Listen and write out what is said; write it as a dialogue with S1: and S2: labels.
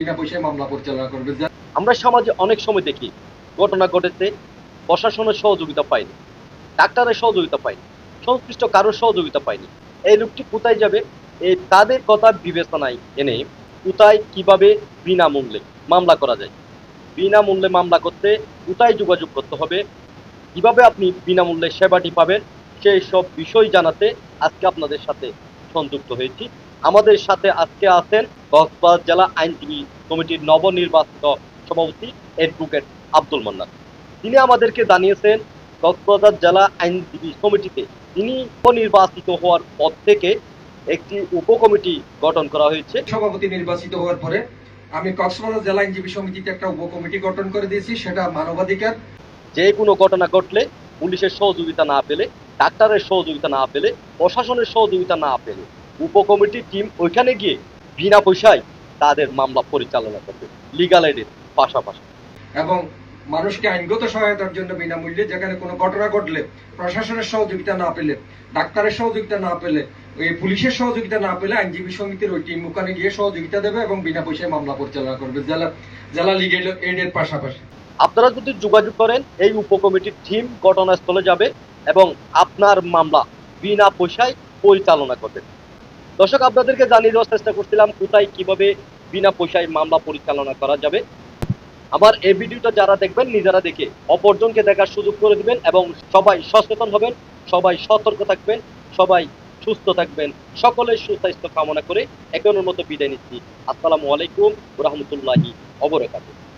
S1: বিনা পয়সায় মামলা পরিচালনা করবে।
S2: আমরা সমাজে অনেক সময় দেখি ঘটনা ঘটেছে, প্রশাসনের সহযোগিতা পাইনি, ডাক্তারের সহযোগিতা পাইনি, সংশ্লিষ্ট কারোর সহযোগিতা পাইনি। এই লোকটি কোথায় যাবে? এই তাদের কথা বিবেচনায় এনে কোথায় কিভাবে বিনামূল্যে মামলা করা যায়, বিনামূল্যে মামলা করতে কোথায় যোগাযোগ করতে হবে, কিভাবে আপনি বিনামূল্যে সেবাটি পাবেন, সেই সব বিষয় জানাতে আজকে আপনাদের সাথে সংযুক্ত হয়েছি। আমাদের সাথে আজকে আছেন কক্সবাজার জেলা আইনজীবী কমিটির নবনির্বাচিত সভাপতি অ্যাডভোকেট আব্দুল মান্নান। তিনি আমাদেরকে জানিয়েছেন কক্সবাজার জেলা আইনজীবী কমিটিতে তিনি নির্বাচিত হওয়ার পর থেকে একটি উপকমিটি গঠন করা হয়েছে।
S1: সভাপতি নির্বাচিত হওয়ার পরে আমি কক্সবাজার জেলা আইনজীবী সমিতিতে একটা উপকমিটি গঠন করে দিয়েছি, সেটা মানবাধিকার।
S2: যে কোনো ঘটনা ঘটলে পুলিশের সহযোগিতা না পেলে, ডাক্তারের সহযোগিতা না পেলে, প্রশাসনের সহযোগিতা না পেলে উপকমিটির টিম ওইখানে গিয়ে বিনা পয়সায় তাদের মামলা পরিচালনা করবে, লিগাল এডের পাশাপাশি।
S1: এবং মানুষকে আইনগত সহায়তার জন্য বিনামূল্যে, যেখানে কোনো ঘটনা ঘটলে প্রশাসনের সহযোগিতা না পেলে, ডাক্তারের সহযোগিতা না পেলে, ওই পুলিশের সহযোগিতা না পেলে আইনজীবী সমিতির ওই টিম ওখানে গিয়ে সহযোগিতা দেবে এবং বিনা পয়সায় মামলা পরিচালনা করবে জেলা লিগ্যাল এডের পাশাপাশি।
S2: আপনারা যদি যোগাযোগ করেন, এই উপকমিটির টিম ঘটনাস্থলে যাবে এবং আপনার মামলা বিনা পয়সায় পরিচালনা করবে। দর্শক, আপনাদেরকে জানিয়ে দেওয়ার চেষ্টা করছিলাম কোথায় কিভাবে বিনা পয়সায় মামলা পরিচালনা করা যাবে। আমার এই ভিডিওটা যারা দেখবেন নিজেরা দেখে অপরজনকে দেখার সুযোগ করে দিবেন এবং সবাই সচেতন হবেন, সবাই সতর্ক থাকবেন, সবাই সুস্থ থাকবেন। সকলের সুস্বাস্থ্য কামনা করে এখনের মতো বিদায় নিচ্ছি। আসসালামু আলাইকুম ওয়া রাহমাতুল্লাহি ওয়া বারাকাতুহু।